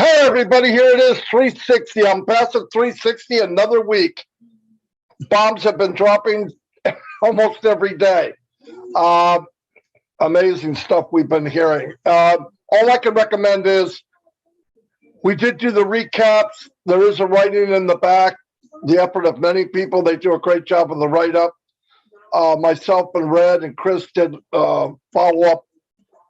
Hey, everybody, here it is 360. I'm passing 360 another week. Bombs have been dropping almost every day. Uh, Amazing stuff we've been hearing. All I can recommend is we did do the recaps. There is a writing in the back, the effort of many people. They do a great job of the write up. Myself and Red and Chris did follow up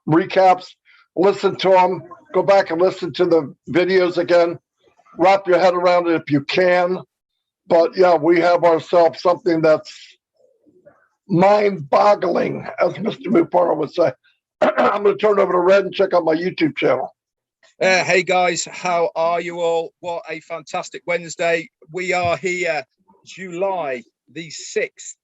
recaps. Listen to them. Go back and listen to the videos again. Wrap your head around it if you can. But yeah, we have ourselves something that's mind-boggling, as Mr. Mupara would say. I'm going to turn it over to Red and check out my YouTube channel. Hey guys, how are you all? What a fantastic Wednesday. We are here, July the 6th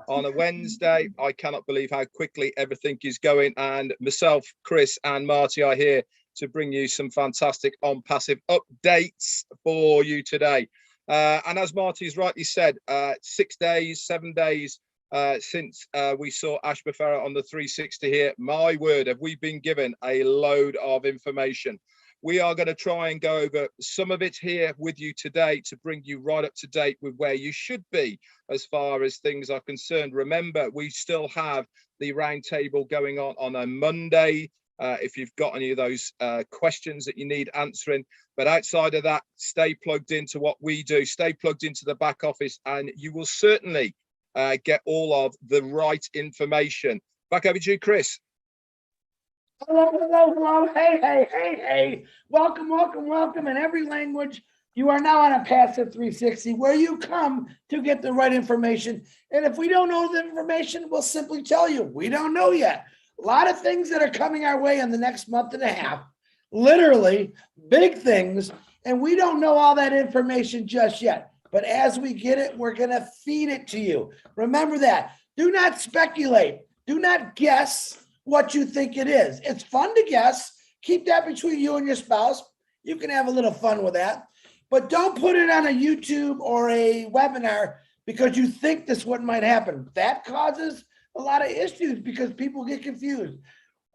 on a Wednesday. I cannot believe how quickly everything is going. And myself, Chris and Marty are here to bring you some fantastic Onpassive updates for you today. And as Marty's rightly said, 6 days, 7 days since we saw Ash Befera on the 360 here. My word, have we been given a load of information. We are going to try and go over some of it here with you today to bring you right up to date with where you should be as far as things are concerned. Remember, we still have the roundtable going on a Monday. If you've got any of those questions that you need answering. But outside of that, stay plugged into what we do, stay plugged into the back office, and you will certainly get all of the right information. Back over to you, Chris. Hello. Hey. Welcome in every language. You are now on Onpassive 360, where you come to get the right information. And if we don't know the information, we'll simply tell you, we don't know yet. A lot of things that are coming our way in the next month and a half, literally big things, and we don't know all that information just yet. But as we get it, we're going to feed it to you. Remember that. Do not speculate. Do not guess what you think it is. It's fun to guess. Keep that between you and your spouse. You can have a little fun with that. But don't put it on a YouTube or a webinar because you think this what might happen. That causes a lot of issues because people get confused.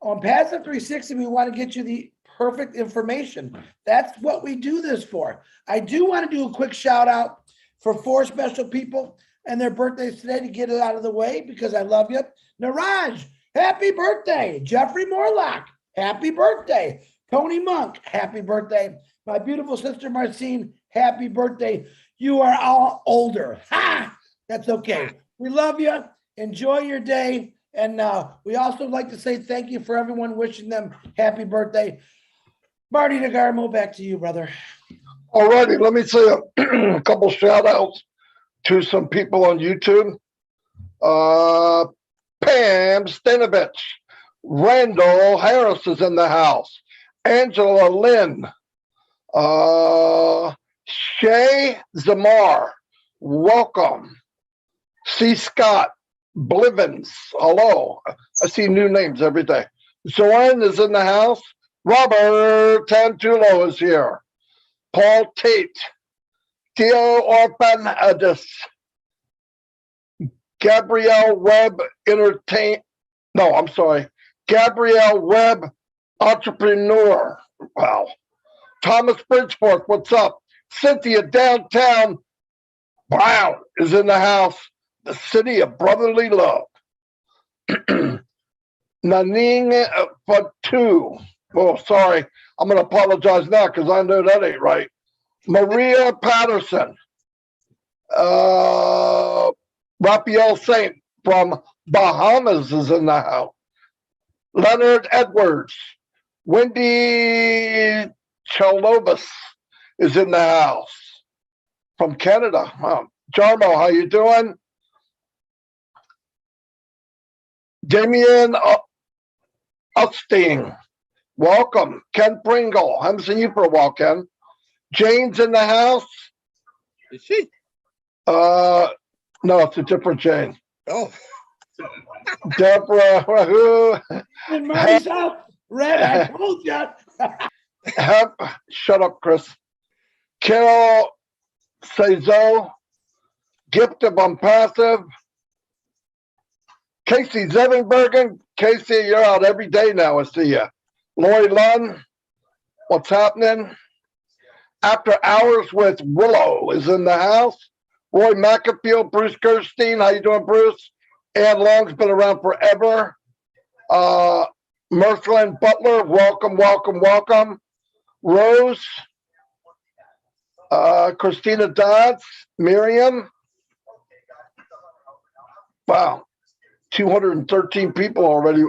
Onpassive 360, we want to get you the perfect information. That's what we do this for. I do want to do a quick shout out for 4 special people and their birthdays today to get it out of the way because I love you. Niraj, happy birthday. Jeffrey Morlock, happy birthday. Tony Monk, happy birthday. My beautiful sister Marcine, happy birthday. You are all older. Ha! That's okay. We love you. Enjoy your day. And we also like to say thank you for everyone wishing them happy birthday. Marty Nagarmo, back to you, brother. All righty, let me say a couple shout outs to some people on YouTube. Pam Stanovich, Randall Harris is in the house, Angela Lynn, Shay Zamar, welcome. C. Scott Blivens, hello. I see new names every day. Zoran is in the house. Robert Tantulo is here. Paul Tate, Theo Orpanadis, Gabrielle Webb Gabrielle Webb Entrepreneur. Wow. Thomas Bridgeforth, what's up? Cynthia Downtown Brown is in the house. The city of brotherly love. Naning Fatu. Oh, sorry. I'm going to apologize now because I know that ain't right. Maria Patterson. Raphael Saint from Bahamas is in the house. Leonard Edwards. Wendy Chalovas is in the house from Canada. Jarmo, how you doing? Damian Upstein, welcome. Ken Pringle, haven't seen you for a while, Ken. Jane's in the house. Is she? No, it's a different Jane. Oh. Deborah, who? In Marty's house, Red, I told you. Shut up, Chris. Carol Cezo, Gift of Onpassive. Casey Zevenbergen. Casey, you're out every day now. I see you. Lori Lunn, what's happening? After Hours with Willow is in the house. Roy McAfee, Bruce Gerstein. How you doing, Bruce? Ann Long's been around forever. Mercelyn Butler, welcome, welcome, welcome. Rose, Christina Dodds, Miriam. Wow, 213 people already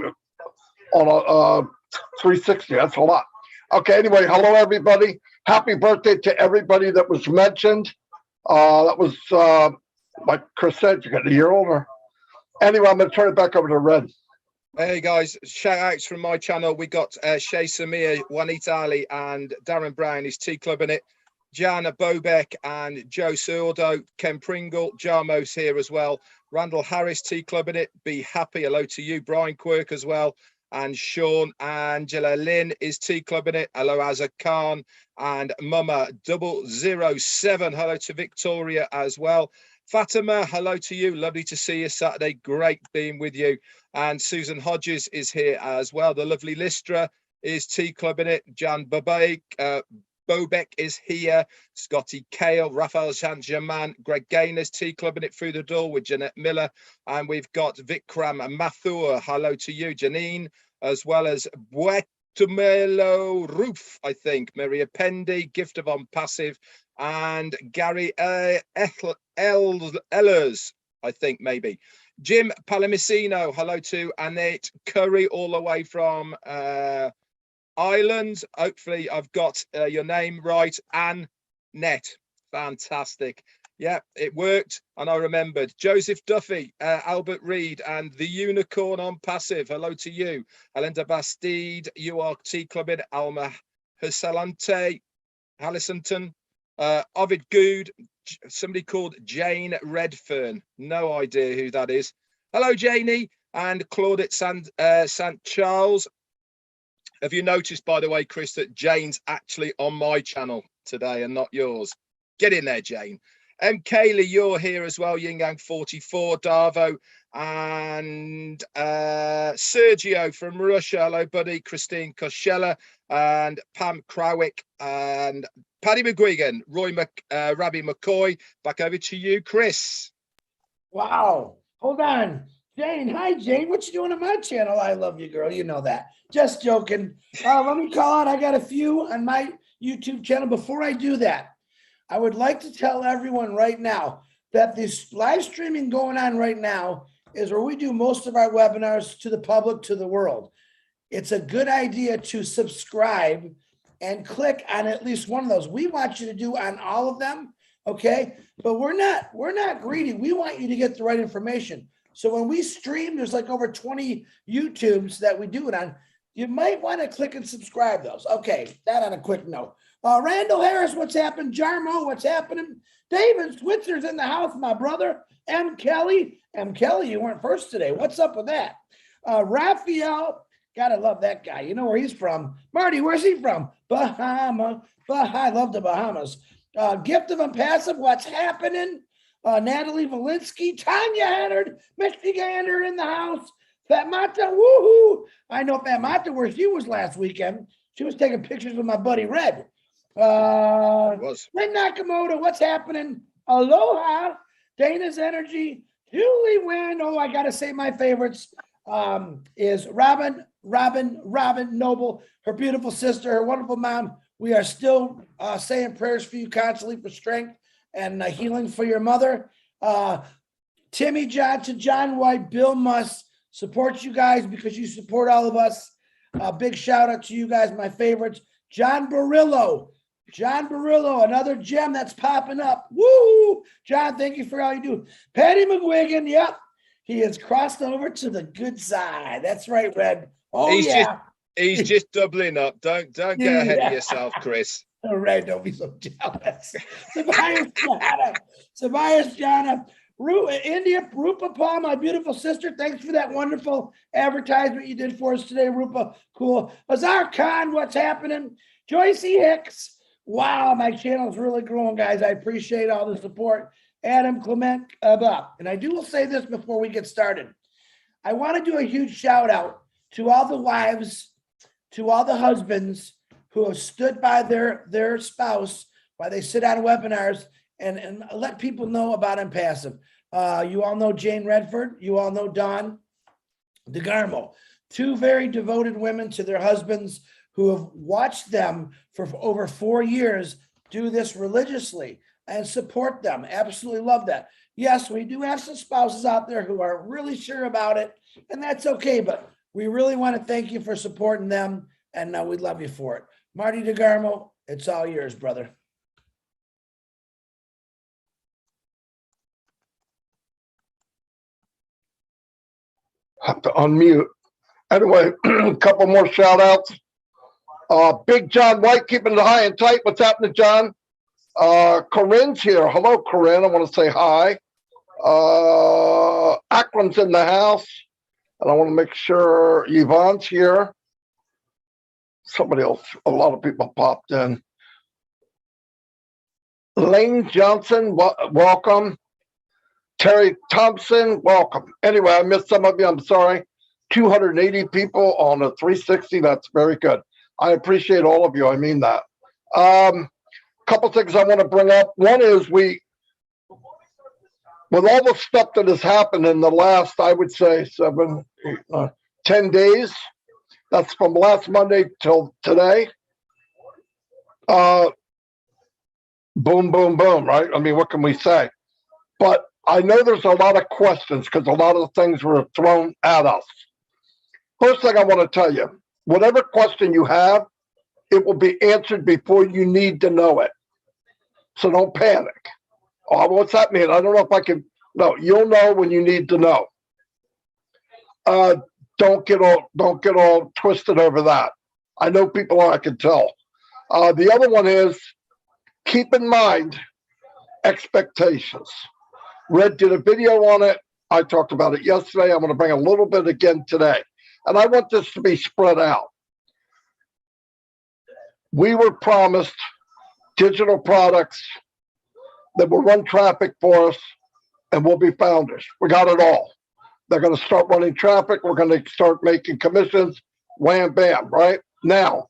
on a 360. That's a lot. Okay, anyway, hello, everybody. Happy birthday to everybody that was mentioned. That was, like Chris said, you got a year older. Anyway, I'm going to turn it back over to Red. Hey guys, shout outs from my channel. We got Shay Samir, Juanita Ali, and Darren Brown is Tea Club in it. Jana Bobek and Joe Sordo, Ken Pringle, Jarmo's here as well. Randall Harris, Tea Club in it. Be happy. Hello to you, Brian Quirk as well. And Sean Angela Lynn is Tea Club in it. Hello, Azza Khan and Mama 007. Hello to Victoria as well. Fatima, hello to you. Lovely to see you Saturday. Great being with you. And Susan Hodges is here as well. The lovely Listra is Tea Club in it. Jan Bobek is here. Scotty Kale, Raphael Saint-Germain, Greg Gaynor's Tea Club in it through the door with Jeanette Miller. And we've got Vikram Mathur. Hello to you, Janine, as well as Buetumelo Roof, I think. Maria Pendy, Gift of Onpassive, and Gary Ellers, I think maybe. Jim Palomicino, hello to Annette Curry, all the way from Ireland. Hopefully I've got your name right. Annette, fantastic. Yeah, it worked and I remembered. Joseph Duffy, Albert Reed, and the Unicorn Onpassive, hello to you. Alinda Bastide, you are Tea Club in Alma Hussalante, Hallisonton. Ovid Good, somebody called Jane Redfern. No idea who that is. Hello, Janie. And Claudette St. Charles. Have you noticed, by the way, Chris, that Jane's actually on my channel today and not yours? Get in there, Jane. Kaylee, you're here as well. Yin Yang 44, Darvo, and Sergio from Russia. Hello, buddy. Christine Koshella and Pam Krawick and Paddy McGuigan, Rabbi McCoy. Back over to you, Chris. Wow. Hold on. Jane. Hi, Jane. What you doing on my channel? I love you, girl. You know that. Just joking. Let me call out. I got a few on my YouTube channel. Before I do that, I would like to tell everyone right now that this live streaming going on right now is where we do most of our webinars to the public, to the world. It's a good idea to subscribe and click on at least one of those. We want you to do on all of them, okay? But we're not greedy. We want you to get the right information. So when we stream, there's like over 20 YouTubes that we do it on. You might want to click and subscribe those. Okay, that on a quick note. Randall Harris, what's happening? Jarmo, what's happening? David Switzer's in the house, my brother. M. Kelly, you weren't first today. What's up with that? Raphael, gotta love that guy. You know where he's from. Marty, where's he from? Bahama. I love the Bahamas. Gift of Onpassive, what's happening? Natalie Valinsky, Tanya Hennard, Misty Gander in the house. Fat Mata, woohoo! I know Fat Mata where she was last weekend. She was taking pictures with my buddy Red. Lynn Nakamoto, what's happening? Aloha, Dana's Energy, Julie Wynn. Oh, I gotta say my favorites is Robin Noble, her beautiful sister, her wonderful mom. We are still saying prayers for you constantly for strength and healing for your mother. Timmy Johnson, John White, Bill Musk supports you guys because you support all of us. Big shout out to you guys, my favorites. John Barillo, another gem that's popping up. Woo! John, thank you for all you do. Patty McGuigan, yep. He has crossed over to the good side. That's right, Red. Oh, He's just doubling up. Don't get ahead of yourself, Chris. All right, don't be so jealous. Tobias Jana, India, Rupa Paul, my beautiful sister. Thanks for that wonderful advertisement you did for us today, Rupa. Cool. Azar Khan, what's happening? Joyce E. Hicks. Wow, my channel's really growing, guys. I appreciate all the support. Adam Clement, and I will say this before we get started. I want to do a huge shout out to all the wives, to all the husbands who have stood by their spouse why they sit on webinars and let people know about Onpassive. You all know Jane Redford. You all know Dawn DeGarmo, two very devoted women to their husbands who have watched them for over 4 years do this religiously and support them. Absolutely love that. Yes, we do have some spouses out there who are really sure about it, and that's okay, but we really want to thank you for supporting them, and we love you for it. Marty DeGarmo, it's all yours, brother. Have to unmute. Anyway, a couple more shout outs. Big John White keeping it high and tight. What's happening, John? Corinne's here. Hello, Corinne. I want to say hi. Akron's in the house. And I want to make sure Yvonne's here. Somebody else, a lot of people popped in. Lane Johnson, welcome. Terry Thompson, welcome. Anyway, I missed some of you. I'm sorry. 280 people on a 360. That's very good. I appreciate all of you. I mean that. Couple things I want to bring up. One is with all the stuff that has happened in the last, I would say 10 days, that's from last Monday till today. Boom, boom, boom, right? I mean, what can we say? But I know there's a lot of questions because a lot of things were thrown at us. First thing I want to tell you, whatever question you have, it will be answered before you need to know it. So don't panic. Oh, what's that mean? I don't know if I can. No, you'll know when you need to know. Don't get all twisted over that. I know people are, I can tell. The other one is keep in mind expectations. Red did a video on it. I talked about it yesterday. I'm going to bring a little bit again today. And I want this to be spread out. We were promised digital products that will run traffic for us and we'll be founders. We got it all. They're going to start running traffic. We're going to start making commissions. Wham, bam, right? Now,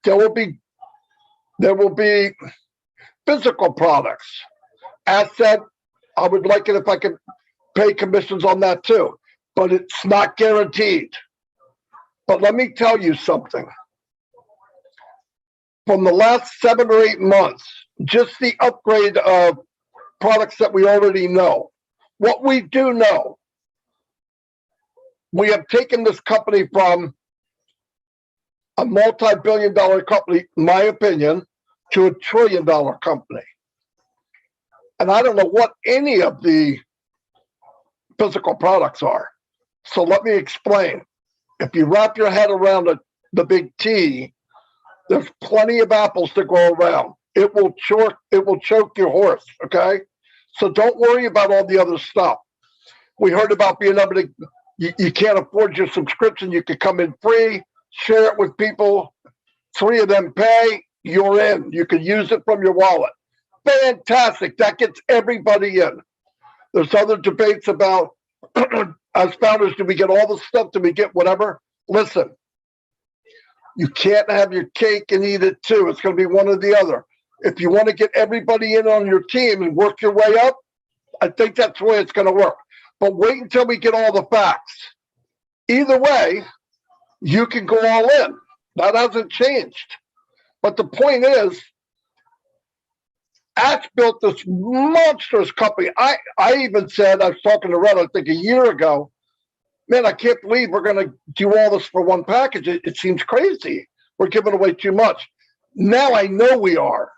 there will be physical products. As said, I would like it if I could pay commissions on that too, but it's not guaranteed. But let me tell you something. From the last 7 or 8 months, just the upgrade of products that we already know. What we do know, we have taken this company from a multi-billion-dollar company, in my opinion, to a trillion-dollar company. And I don't know what any of the physical products are. So let me explain. If you wrap your head around the big T, there's plenty of apples to go around. It will choke your horse, okay? So don't worry about all the other stuff. We heard about being able to, you can't afford your subscription. You could come in free, share it with people. 3 of them pay, you're in. You can use it from your wallet. Fantastic. That gets everybody in. There's other debates about, as founders, do we get all the stuff? Do we get whatever? Listen, you can't have your cake and eat it too. It's going to be one or the other. If you want to get everybody in on your team and work your way up, I think that's the way it's going to work. But wait until we get all the facts. Either way, you can go all in. That hasn't changed. But the point is, Ash built this monstrous company. I even said, I was talking to Red, I think a year ago, man, I can't believe we're going to do all this for one package. It seems crazy. We're giving away too much. Now I know we are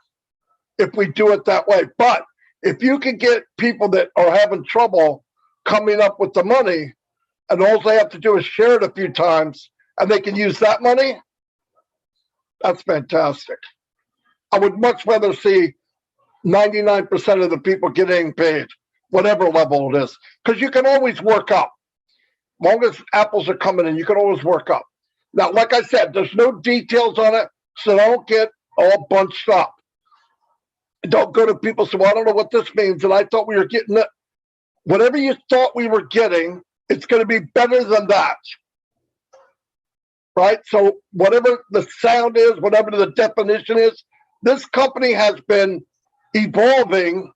if we do it that way. But if you can get people that are having trouble coming up with the money and all they have to do is share it a few times and they can use that money, that's fantastic. I would much rather see 99% of the people getting paid, whatever level it is, because you can always work up. Long as apples are coming in, you can always work up. Now, like I said, there's no details on it, so don't get all bunched up. Don't go to people and say, well, I don't know what this means, and I thought we were getting it. Whatever you thought we were getting, it's going to be better than that. Right? So whatever the sound is, whatever the definition is, This company has been evolving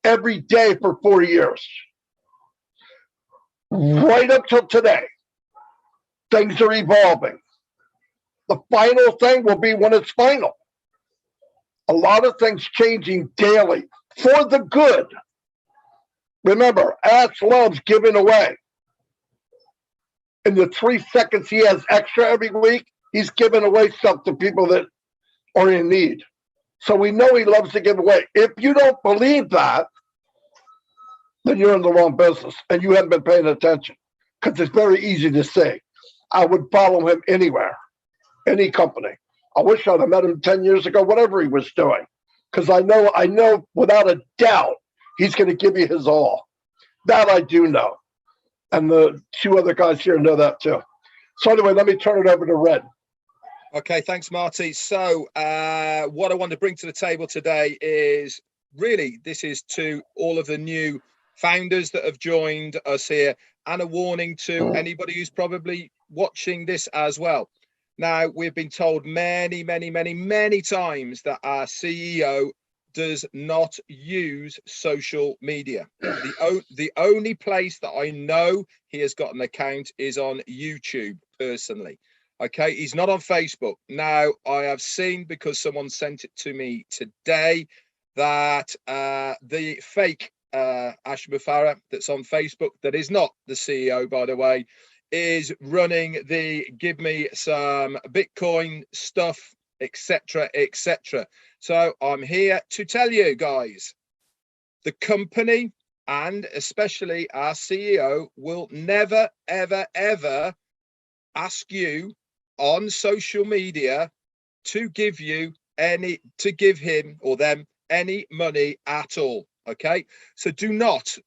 every day for 4 years. Right up till today, things are evolving. The final thing will be when it's final. A lot of things changing daily for the good. Remember, Ash loves giving away. In the 3 seconds he has extra every week, he's giving away stuff to people that are in need. So we know he loves to give away. If you don't believe that, then you're in the wrong business and you haven't been paying attention, because it's very easy to say. I would follow him anywhere, any company. I wish I'd have met him 10 years ago, whatever he was doing, because I know without a doubt he's going to give you his all. That I do know. And the 2 other guys here know that too. So anyway, let me turn it over to Red. Okay, thanks, Marty. So what I want to bring to the table today is really, this is to all of the new founders that have joined us here, and a warning to anybody who's probably watching this as well. Now, we've been told many times that our CEO does not use social media. The only place that I know he has got an account is on YouTube, personally. Okay, he's not on Facebook. Now, I have seen, because someone sent it to me today, that the fake Ash Mufareh that's on Facebook, that is not the CEO, by the way, is running the give me some Bitcoin stuff, etc. So I'm here to tell you guys, the company and especially our CEO will never ever ask you on social media to give him or them any money at all. Okay, so do not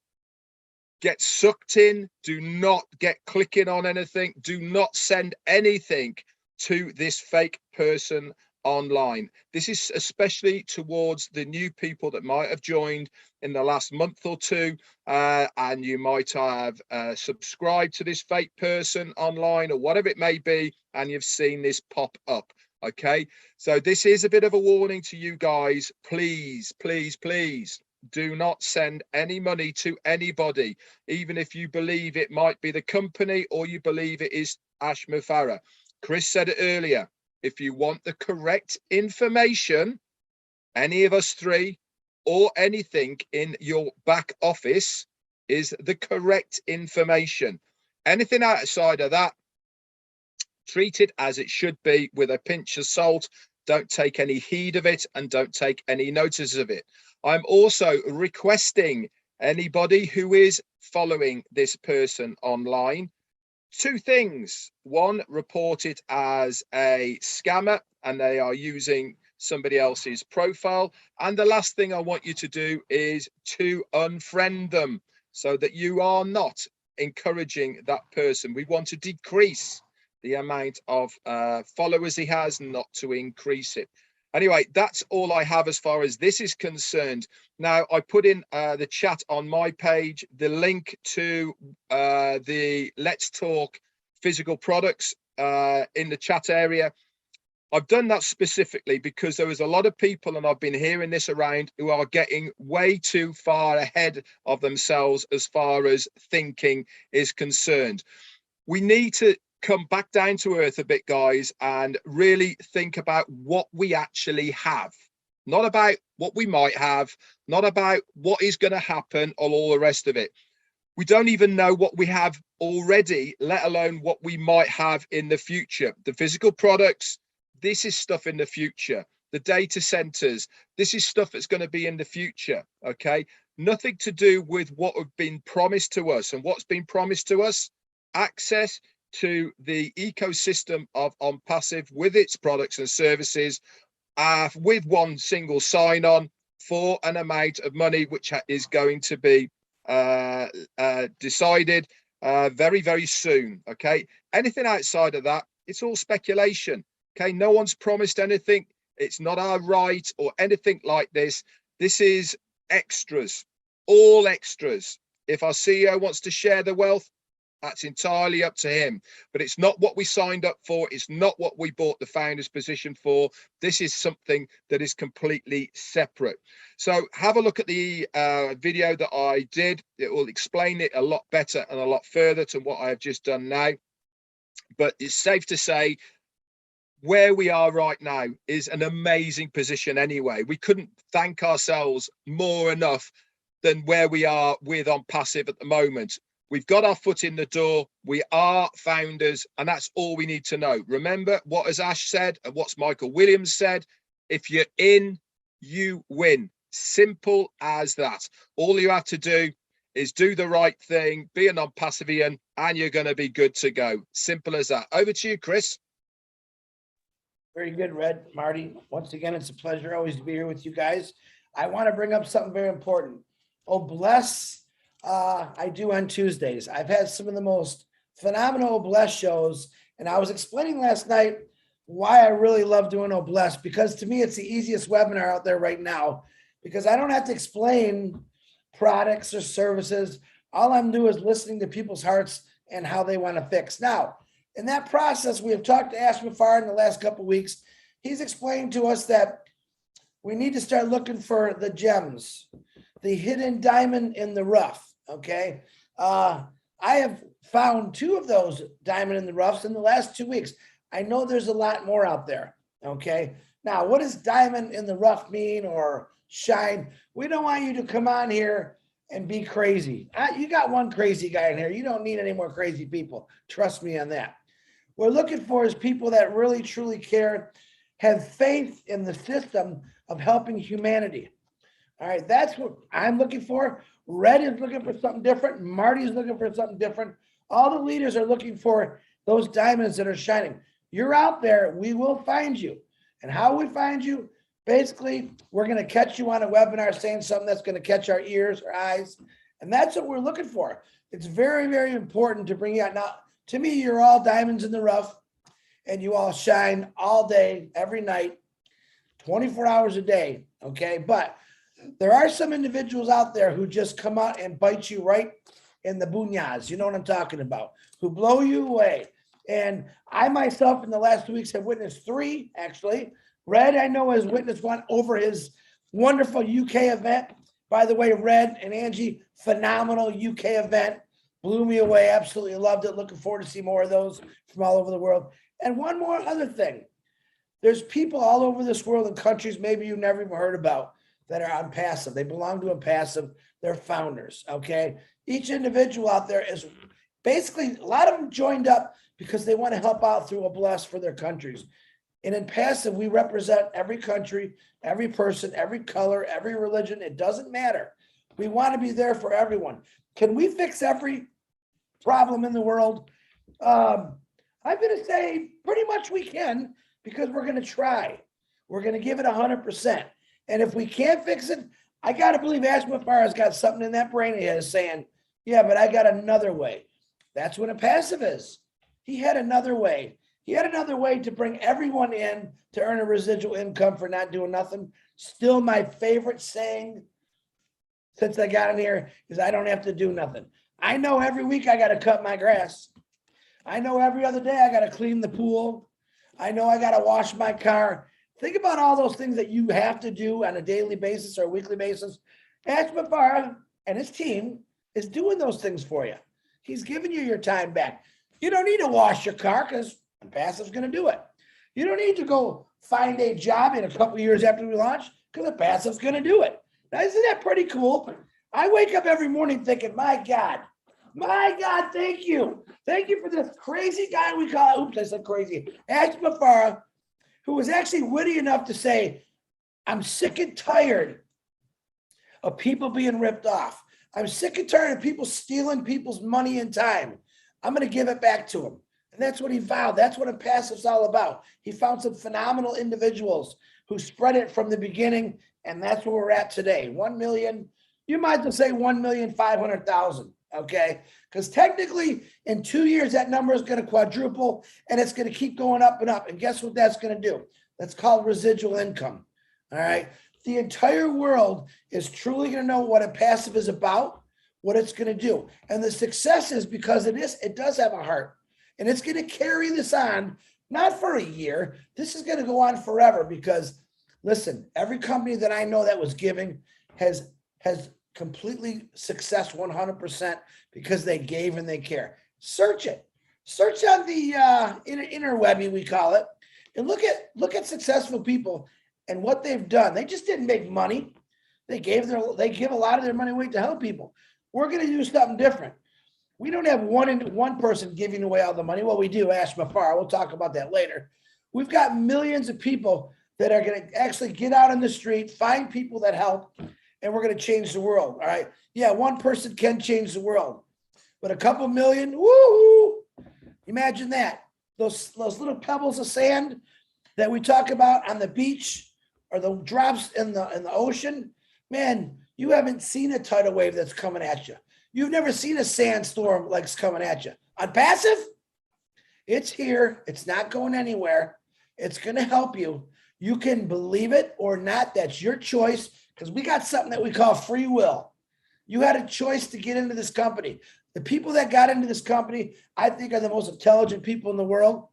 get sucked in, do not get clicking on anything, do not send anything to this fake person online. This is especially towards the new people that might have joined in the last month or two, and you might have subscribed to this fake person online or whatever it may be, and you've seen this pop up. Okay, so this is a bit of a warning to you guys. Please do not send any money to anybody, even if you believe it might be the company or you believe it is Ash Mufareh. Chris said it earlier. If you want the correct information, any of us 3 or anything in your back office is the correct information. Anything outside of that, treat it as it should be, with a pinch of salt. Don't take any heed of it and don't take any notice of it. I'm also requesting anybody who is following this person online, 2 things. 1, report it as a scammer and they are using somebody else's profile. And the last thing I want you to do is to unfriend them, so that you are not encouraging that person. We want to decrease the amount of followers he has, not to increase it. Anyway, that's all I have as far as this is concerned. Now, I put in the chat on my page the link to the Let's Talk physical products in the chat area. I've done that specifically because there was a lot of people, and I've been hearing this around, who are getting way too far ahead of themselves as far as thinking is concerned. We need to come back down to earth a bit, guys, and really think about what we actually have. Not about what we might have, not about what is going to happen or all the rest of it. We don't even know what we have already, let alone what we might have in the future. The physical products, this is stuff in the future. The data centers, this is stuff that's going to be in the future. Okay, nothing to do with what have been promised to us. And what's been promised to us? Access to the ecosystem of Onpassive with its products and services, with one single sign-on for an amount of money which is going to be decided very soon. Okay, anything outside of that, it's all speculation. Okay, no one's promised anything. It's not our right or anything like this. This is extras, all extras. If our CEO wants to share the wealth, That's entirely up to him. But it's not what we signed up for. It's not what we bought the founder's position for. This is something that is completely separate. So have a look at the video that I did. It will explain it a lot better and a lot further to what I have just done now. But it's safe to say where we are right now is an amazing position anyway. We couldn't thank ourselves more enough than where we are with Onpassive at the moment. We've got our foot in the door. We are founders, and that's all we need to know. Remember what has Ash said and what's Michael Williams said. If you're in, you win. Simple as that. All you have to do is do the right thing, be a non-passivian, and you're going to be good to go. Simple as that. Over to you, Chris. Very good, Red. Marty, once again, it's a pleasure always to be here with you guys. I want to bring up something very important. Oh, bless. I do on Tuesdays. I've had some of the most phenomenal Bless shows, and I was explaining last night why I really love doing Oh Bless, because to me, it's the easiest webinar out there right now, because I don't have to explain products or services. All I'm doing is listening to people's hearts and how they want to fix. Now, in that process, we have talked to Ash Mafar in the last couple of weeks. He's explained to us that we need to start looking for the gems, the hidden diamond in the rough, okay? I have found 2 of those diamond in the roughs in the last 2 weeks. I know there's a lot more out there, okay? Now, what does diamond in the rough mean or shine? We don't want you to come on here and be crazy. You got one crazy guy in here. You don't need any more crazy people. Trust me on that. What we're looking for is people that really, truly care, have faith in the system of helping humanity. All right, that's what I'm looking for. Red is looking for something different. Marty's looking for something different. All the leaders are looking for those diamonds that are shining. You're out there, we will find you. And how we find you? Basically, we're going to catch you on a webinar saying something that's going to catch our ears or eyes. And that's what we're looking for. It's very, very important to bring you out. Now, to me, you're all diamonds in the rough, and you all shine all day, every night, 24 hours a day, okay? But there are some individuals out there who just come out and bite you right in the bunyas, you know what I'm talking about, who blow you away. And I myself in the last 2 weeks have witnessed 3, actually. Red, I know, has witnessed one over his wonderful UK event. By the way, Red and Angie, phenomenal UK event. Blew me away. Absolutely loved it. Looking forward to see more of those from all over the world. And one more other thing. There's people all over this world in countries maybe you've never even heard about that are Onpassive. They belong to Onpassive. They're founders, okay? Each individual out there is basically, a lot of them joined up because they want to help out through a bless for their countries. And in Passive, we represent every country, every person, every color, every religion. It doesn't matter. We want to be there for everyone. Can we fix every problem in the world? I'm going to say pretty much we can, because we're going to try. We're going to give it 100%. And if we can't fix it, I got to believe Ash Mafar has got something in that brain of his saying, yeah, but I got another way. That's what Onpassive is. He had another way. He had another way to bring everyone in to earn a residual income for not doing nothing. Still my favorite saying since I got in here is I don't have to do nothing. I know every week I got to cut my grass. I know every other day I got to clean the pool. I know I got to wash my car. Think about all those things that you have to do on a daily basis or a weekly basis. Ash Mafar and his team is doing those things for you. He's giving you your time back. You don't need to wash your car because Onpassive's going to do it. You don't need to go find a job in a couple of years after we launch because Onpassive's going to do it. Now, isn't that pretty cool? I wake up every morning thinking, my God, thank you. Thank you for this crazy guy we call, oops, I said crazy, Ash Mafar, who was actually witty enough to say, I'm sick and tired of people being ripped off. I'm sick and tired of people stealing people's money and time. I'm going to give it back to them. And that's what he vowed. That's what Onpassive's all about. He found some phenomenal individuals who spread it from the beginning, and that's where we're at today. 1 million, you might as well say 1,500,000, okay? Because technically, in 2 years, that number is going to quadruple, and it's going to keep going up and up. And guess what that's going to do? That's called residual income, all right? The entire world is truly going to know what Onpassive is about, what it's going to do. And the success is because it does have a heart, and it's going to carry this on, not for a year. This is going to go on forever because listen, every company that I know that was giving has completely success 100% because they gave and they care. Search it. Search on the interwebby, we call it, and look at successful people and what they've done. They just didn't make money. They give a lot of their money away to help people. We're going to do something different. We don't have one person giving away all the money. Well, we do, Ash Mafar. We'll talk about that later. We've got millions of people that are going to actually get out on the street, find people that help, and we're going to change the world. All right. Yeah, one person can change the world, but a couple million, woo! Imagine that. Those little pebbles of sand that we talk about on the beach or the drops in the ocean. Man, you haven't seen a tidal wave that's coming at you. You've never seen a sandstorm like's coming at you. Onpassive, it's here. It's not going anywhere. It's going to help you. You can believe it or not. That's your choice, because we got something that we call free will. You had a choice to get into this company. The people that got into this company, I think, are the most intelligent people in the world.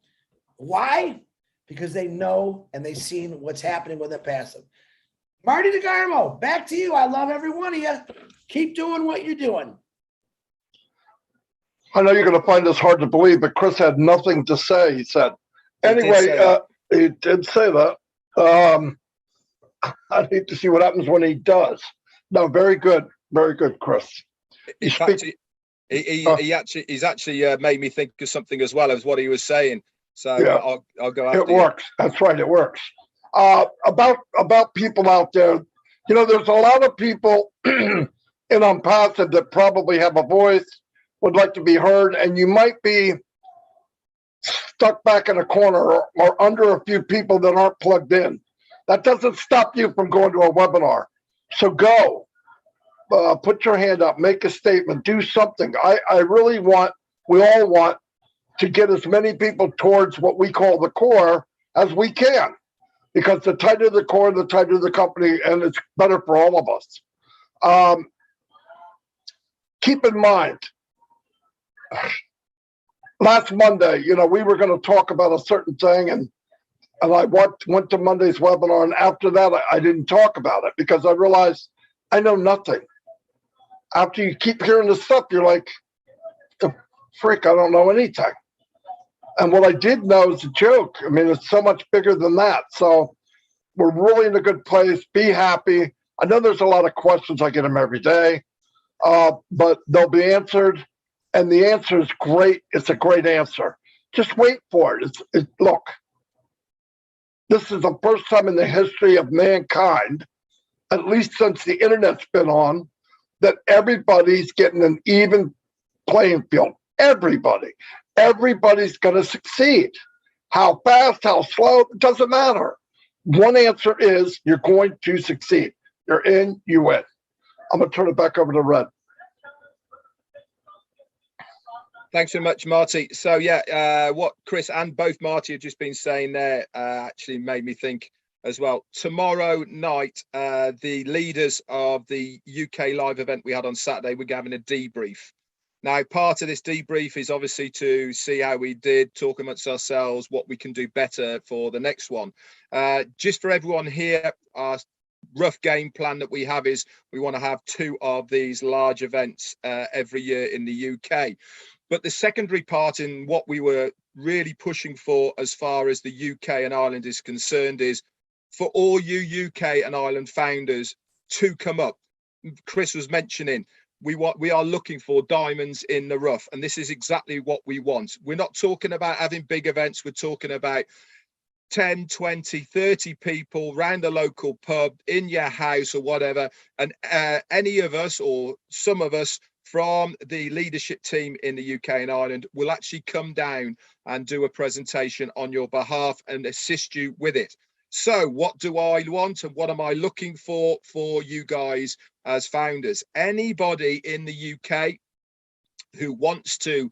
Why? Because they know and they've seen what's happening with Onpassive. Marty DeGarmo, back to you. I love every one of you. Keep doing what you're doing. I know you're going to find this hard to believe, but Chris had nothing to say, he said. Anyway, he did say that. I need to see what happens when he does. No, very good. Very good, Chris. In fact, he's actually made me think of something as well as what he was saying. So yeah, I'll go after it works. That's right. It works. About people out there, there's a lot of people in Onpassive that probably have a voice, would like to be heard, and you might be stuck back in a corner or under a few people that aren't plugged in. That doesn't stop you from going to a webinar. So go, put your hand up, make a statement, do something. I really want, we all want to get as many people towards what we call the core as we can, because the tighter the core, the tighter the company, and it's better for all of us. Keep in mind, last Monday, we were going to talk about a certain thing, and I went to Monday's webinar, and after that, I didn't talk about it because I realized I know nothing. After you keep hearing this stuff, you're like, the frick, I don't know anything. And what I did know is a joke. I mean, it's so much bigger than that. So we're really in a good place. Be happy. I know there's a lot of questions. I get them every day, but they'll be answered. And the answer is great. It's a great answer. Just wait for it. Look, this is the first time in the history of mankind, at least since the internet's been on, that everybody's getting an even playing field. Everybody's going to succeed. How fast, how slow, it doesn't matter. One answer is you're going to succeed. You're in, you win. I'm going to turn it back over to Red. Thanks very much, Marty. So yeah, what Chris and both Marty have just been saying there actually made me think as well. Tomorrow night, the leaders of the UK live event we had on Saturday, we're having a debrief. Now, part of this debrief is obviously to see how we did, talk amongst ourselves, what we can do better for the next one. Just for everyone here, our rough game plan that we have is we want to have 2 of these large events every year in the UK. But the secondary part in what we were really pushing for as far as the UK and Ireland is concerned is for all you UK and Ireland founders to come up. Chris was mentioning we are looking for diamonds in the rough, and this is exactly what we want. We're not talking about having big events. We're talking about 10, 20, 30 people around the local pub, in your house or whatever, and any of us or some of us from the leadership team in the UK and Ireland will actually come down and do a presentation on your behalf and assist you with it. So what do I want and what am I looking for you guys as founders? Anybody in the UK who wants to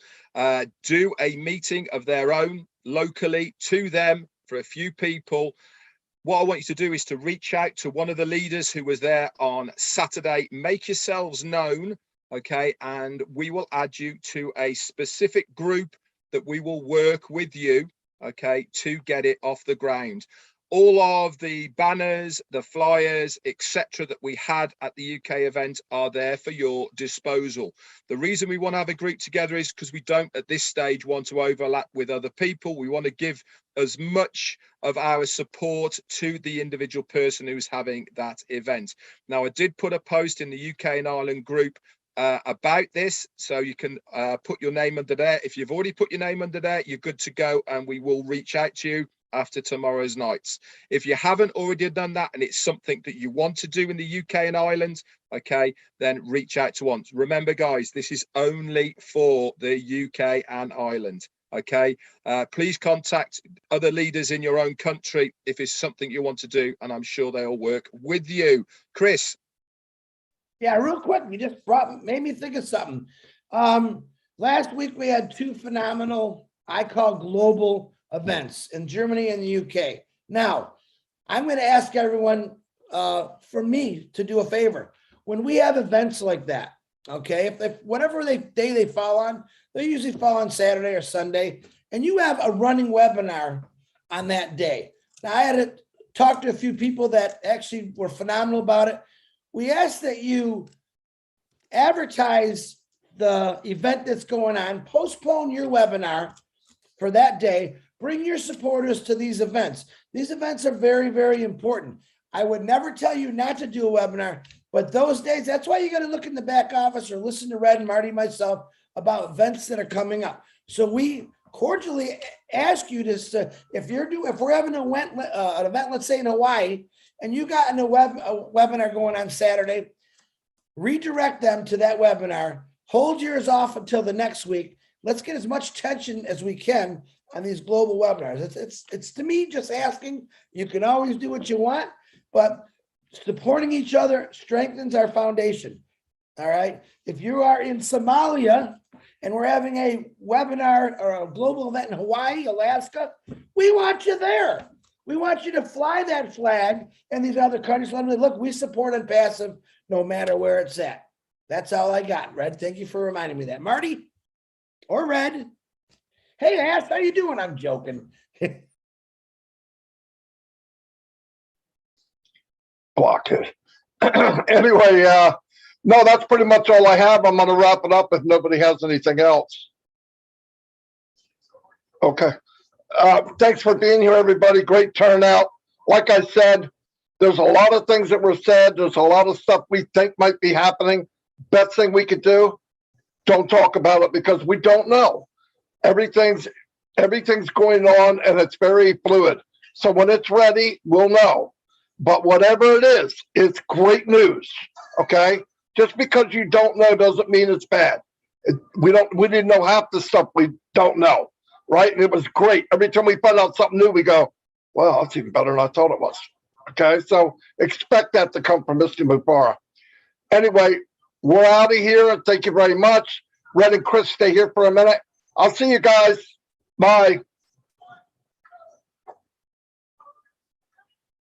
do a meeting of their own locally to them for a few people, what I want you to do is to reach out to one of the leaders who was there on Saturday. Make yourselves known okay? And we will add you to a specific group that we will work with you, okay, to get it off the ground. All of the banners, the flyers, etc. that we had at the UK event are there for your disposal. The reason we want to have a group together is because we don't at this stage want to overlap with other people. We want to give as much of our support to the individual person who's having that event. Now, I did put a post in the UK and Ireland group about this, so you can put your name under there. If you've already put your name under there, you're good to go, and we will reach out to you after tomorrow's nights. If you haven't already done that and it's something that you want to do in the UK and Ireland, okay, then reach out to us. Remember, guys, this is only for the UK and Ireland. Okay, please contact other leaders in your own country if it's something you want to do, and I'm sure they'll work with you. Chris. Yeah, real quick, you just made me think of something. Last week we had two phenomenal, I call global events in Germany and the UK. Now, I'm going to ask everyone for me to do a favor. When we have events like that, okay, if whatever day they fall on, they usually fall on Saturday or Sunday, and you have a running webinar on that day. Now, I had to talk to a few people that actually were phenomenal about it. We ask that you advertise the event that's going on, postpone your webinar for that day, bring your supporters to these events. These events are very, very important. I would never tell you not to do a webinar, but those days, that's why you got to look in the back office or listen to Red and Marty and myself about events that are coming up. So we cordially ask you to, if we're having an event, let's say in Hawaii, and you got a webinar going on Saturday, redirect them to that webinar, hold yours off until the next week. Let's get as much attention as we can on these global webinars. It's to me just asking. You can always do what you want, but supporting each other strengthens our foundation. All right. If you are in Somalia and we're having a webinar or a global event in Hawaii, Alaska, we want you there. We want you to fly that flag in these other countries. Let me look, we support Onpassive no matter where it's at. That's all I got, Red. Thank you for reminding me of that. Marty or Red? Hey, Ash, how you doing? I'm joking. Block it. Anyway, no, that's pretty much all I have. I'm going to wrap it up if nobody has anything else. Okay. Thanks for being here, everybody. Great turnout. Like I said, there's a lot of things that were said. There's a lot of stuff we think might be happening. Best thing we could do, don't talk about it because we don't know. Everything's going on and it's very fluid. So when it's ready, we'll know. But whatever it is, it's great news. Okay? Just because you don't know doesn't mean it's bad. We didn't know half the stuff we don't know. Right? And it was great. Every time we find out something new, we go, well, that's even better than I thought it was. Okay, so expect that to come from Mr. Mubarak. Anyway, we're out of here. Thank you very much. Red and Chris, stay here for a minute. I'll see you guys. Bye.